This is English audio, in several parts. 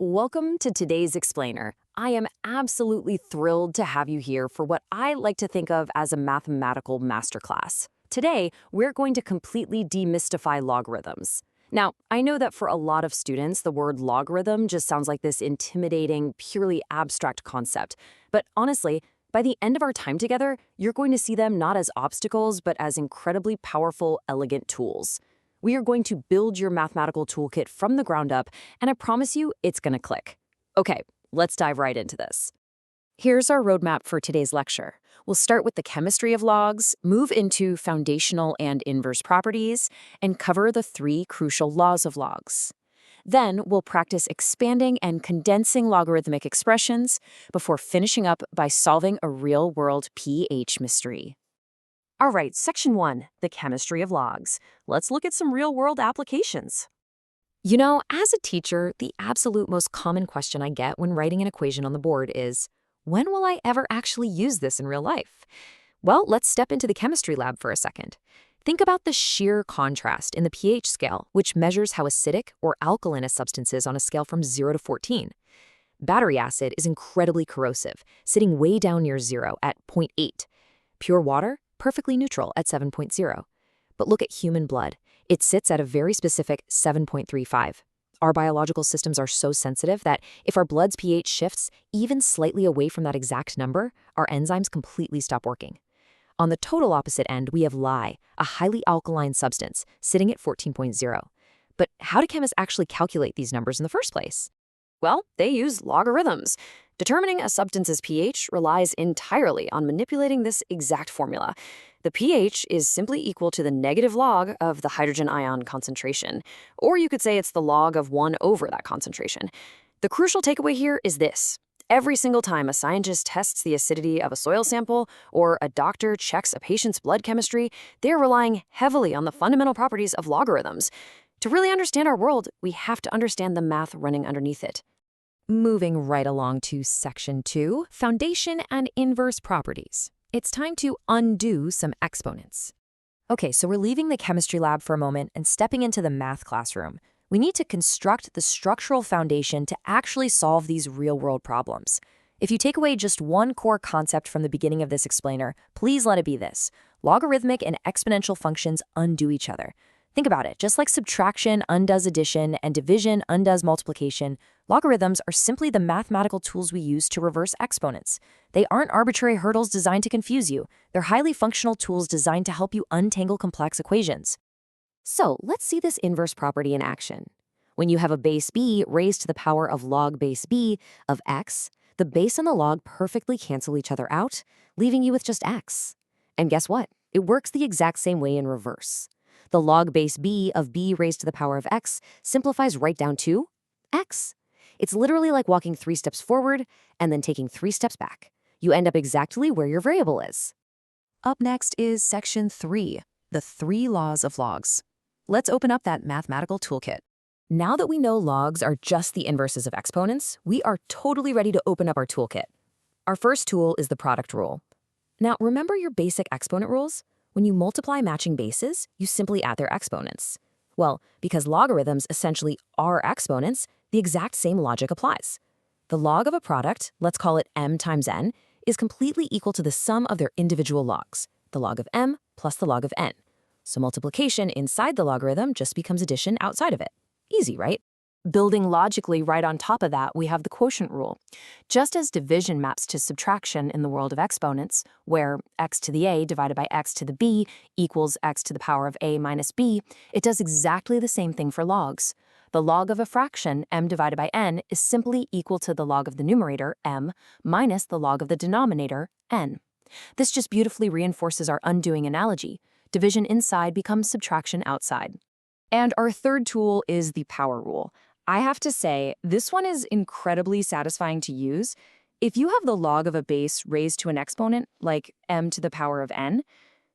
Welcome to today's explainer. I am absolutely thrilled to have you here for what I like to think of as a mathematical masterclass. Today, we're going to completely demystify logarithms. Now, I know that for a lot of students, the word logarithm just sounds like this intimidating, purely abstract concept. But honestly, by the end of our time together, you're going to see them not as obstacles, but as incredibly powerful, elegant tools. We are going to build your mathematical toolkit from the ground up, and I promise you it's going to click. Okay, let's dive right into this. Here's our roadmap for today's lecture. We'll start with the chemistry of logs, move into foundational and inverse properties, and cover the three crucial laws of logs. Then we'll practice expanding and condensing logarithmic expressions before finishing up by solving a real-world pH mystery. All right, section 1, the chemistry of logs. Let's look at some real-world applications. You know, as a teacher, the absolute most common question I get when writing an equation on the board is, when will I ever actually use this in real life? Well, let's step into the chemistry lab for a second. Think about the sheer contrast in the pH scale, which measures how acidic or alkaline a substance is on a scale from 0 to 14. Battery acid is incredibly corrosive, sitting way down near 0 at 0.8. Pure water? Perfectly neutral at 7.0. But look at human blood. It sits at a very specific 7.35. Our biological systems are so sensitive that if our blood's pH shifts even slightly away from that exact number, our enzymes completely stop working. On the total opposite end, we have lye, a highly alkaline substance, sitting at 14.0. But how do chemists actually calculate these numbers in the first place? Well, they use logarithms. Determining a substance's pH relies entirely on manipulating this exact formula. The pH is simply equal to the negative log of the hydrogen ion concentration, or you could say it's the log of 1 over that concentration. The crucial takeaway here is this. Every single time a scientist tests the acidity of a soil sample or a doctor checks a patient's blood chemistry, they're relying heavily on the fundamental properties of logarithms. To really understand our world, we have to understand the math running underneath it. Moving right along to section 2, foundation and inverse properties. It's time to undo some exponents. Okay, so we're leaving the chemistry lab for a moment and stepping into the math classroom. We need to construct the structural foundation to actually solve these real-world problems. If you take away just one core concept from the beginning of this explainer, please let it be this. Logarithmic and exponential functions undo each other. Think about it. Just like subtraction undoes addition and division undoes multiplication, logarithms are simply the mathematical tools we use to reverse exponents. They aren't arbitrary hurdles designed to confuse you. They're highly functional tools designed to help you untangle complex equations. So let's see this inverse property in action. When you have a base b raised to the power of log base b of x, the base and the log perfectly cancel each other out, leaving you with just x. And guess what? It works the exact same way in reverse. The log base b of b raised to the power of x simplifies right down to x. It's literally like walking 3 steps forward and then taking 3 steps back. You end up exactly where your variable is. Up next is section 3, the 3 laws of logs. Let's open up that mathematical toolkit. Now that we know logs are just the inverses of exponents, we are totally ready to open up our toolkit. Our first tool is the product rule. Now, remember your basic exponent rules? When you multiply matching bases, you simply add their exponents. Well, because logarithms essentially are exponents, the exact same logic applies. The log of a product, let's call it m times n, is completely equal to the sum of their individual logs, the log of m plus the log of n. So multiplication inside the logarithm just becomes addition outside of it. Easy, right? Building logically right on top of that, we have the quotient rule. Just as division maps to subtraction in the world of exponents, where x to the a divided by x to the b equals x to the power of a minus b, it does exactly the same thing for logs. The log of a fraction, m divided by n, is simply equal to the log of the numerator, m, minus the log of the denominator, n. This just beautifully reinforces our undoing analogy. Division inside becomes subtraction outside. And our third tool is the power rule. I have to say, this one is incredibly satisfying to use. If you have the log of a base raised to an exponent, like m to the power of n,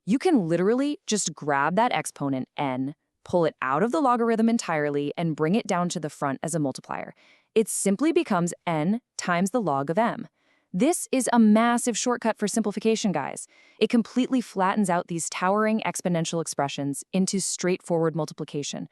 you can literally just grab that exponent, n, pull it out of the logarithm entirely, and bring it down to the front as a multiplier. It simply becomes n times the log of m. This is a massive shortcut for simplification, guys. It completely flattens out these towering exponential expressions into straightforward multiplication.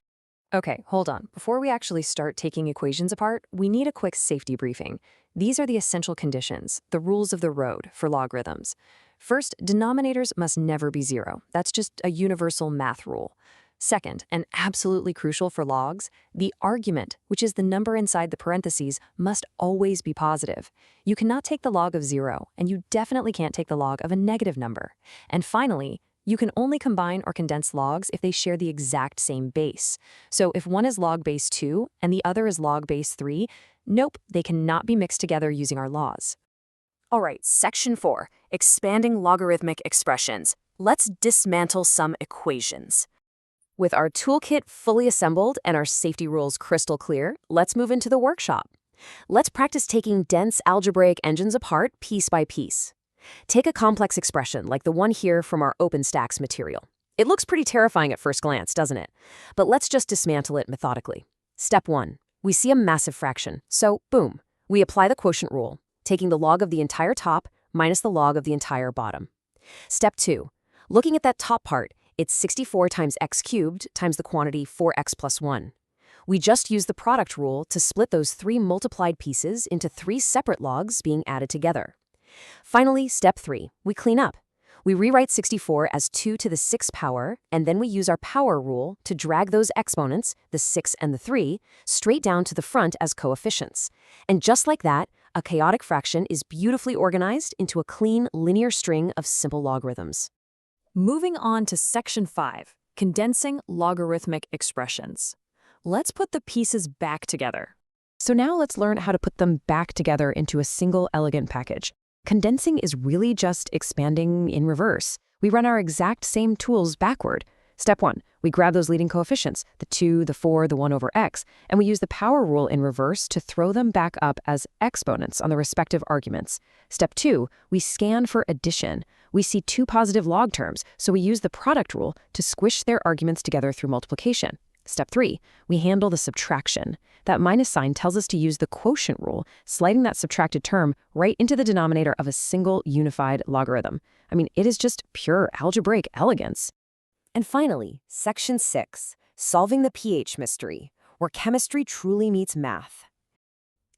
Okay, hold on. Before we actually start taking equations apart, we need a quick safety briefing. These are the essential conditions, the rules of the road for logarithms. First, denominators must never be zero. That's just a universal math rule. Second, and absolutely crucial for logs, the argument, which is the number inside the parentheses, must always be positive. You cannot take the log of zero, and you definitely can't take the log of a negative number. And finally, you can only combine or condense logs if they share the exact same base. So if one is log base 2 and the other is log base 3, nope, they cannot be mixed together using our laws. All right, section 4, expanding logarithmic expressions. Let's dismantle some equations. With our toolkit fully assembled and our safety rules crystal clear, let's move into the workshop. Let's practice taking dense algebraic engines apart piece by piece. Take a complex expression like the one here from our OpenStax material. It looks pretty terrifying at first glance, doesn't it? But let's just dismantle it methodically. Step 1. We see a massive fraction, so boom. We apply the quotient rule, taking the log of the entire top minus the log of the entire bottom. Step 2. Looking at that top part, it's 64 times x cubed times the quantity 4x plus 1. We just use the product rule to split those 3 multiplied pieces into 3 separate logs being added together. Finally, step 3, we clean up. We rewrite 64 as 2 to the 6th power, and then we use our power rule to drag those exponents, the 6 and the 3, straight down to the front as coefficients. And just like that, a chaotic fraction is beautifully organized into a clean linear string of simple logarithms. Moving on to section 5, condensing logarithmic expressions. Let's put the pieces back together. So now let's learn how to put them back together into a single elegant package. Condensing is really just expanding in reverse. We run our exact same tools backward. Step 1, we grab those leading coefficients, the 2, the 4, the 1 over x, and we use the power rule in reverse to throw them back up as exponents on the respective arguments. Step 2, we scan for addition. We see 2 positive log terms, so we use the product rule to squish their arguments together through multiplication. Step 3, we handle the subtraction. That minus sign tells us to use the quotient rule, sliding that subtracted term right into the denominator of a single unified logarithm. I mean, it is just pure algebraic elegance. And finally, section 6, solving the pH mystery, where chemistry truly meets math.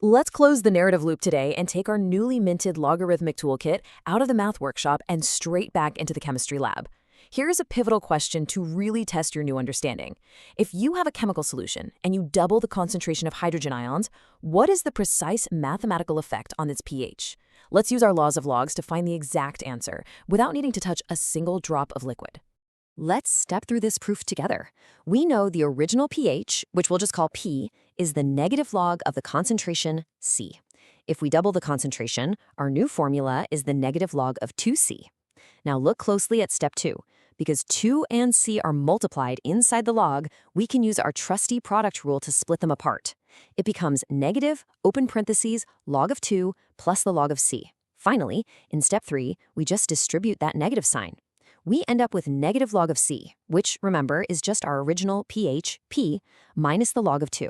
Let's close the narrative loop today and take our newly minted logarithmic toolkit out of the math workshop and straight back into the chemistry lab. Here's a pivotal question to really test your new understanding. If you have a chemical solution and you double the concentration of hydrogen ions, what is the precise mathematical effect on its pH? Let's use our laws of logs to find the exact answer without needing to touch a single drop of liquid. Let's step through this proof together. We know the original pH, which we'll just call P, is the negative log of the concentration C. If we double the concentration, our new formula is the negative log of 2C. Now look closely at step 2. Because 2 and C are multiplied inside the log, we can use our trusty product rule to split them apart. It becomes negative, open parentheses, log of 2 plus the log of C. Finally, in step 3, we just distribute that negative sign. We end up with negative log of C, which, remember, is just our original pH, P, minus the log of 2.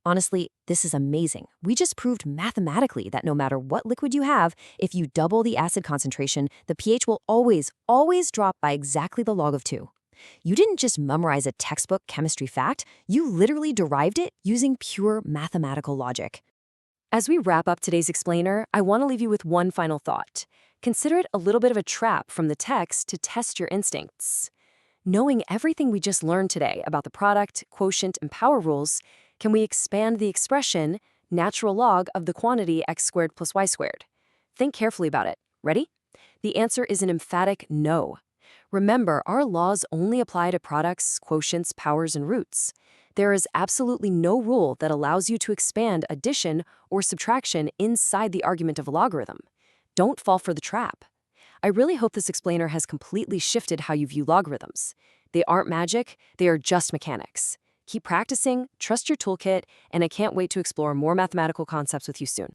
Honestly, this is amazing. We just proved mathematically that no matter what liquid you have, if you double the acid concentration, the pH will always drop by exactly the log of 2. You didn't just memorize a textbook chemistry fact, you literally derived it using pure mathematical logic. As we wrap up today's explainer, I want to leave you with one final thought. Consider it a little bit of a trap from the text to test your instincts. Knowing everything we just learned today about the product, quotient, and power rules, can we expand the expression natural log of the quantity x squared plus y squared? Think carefully about it. Ready? The answer is an emphatic no. Remember, our laws only apply to products, quotients, powers, and roots. There is absolutely no rule that allows you to expand addition or subtraction inside the argument of a logarithm. Don't fall for the trap. I really hope this explainer has completely shifted how you view logarithms. They aren't magic, they are just mechanics. Keep practicing, trust your toolkit, and I can't wait to explore more mathematical concepts with you soon.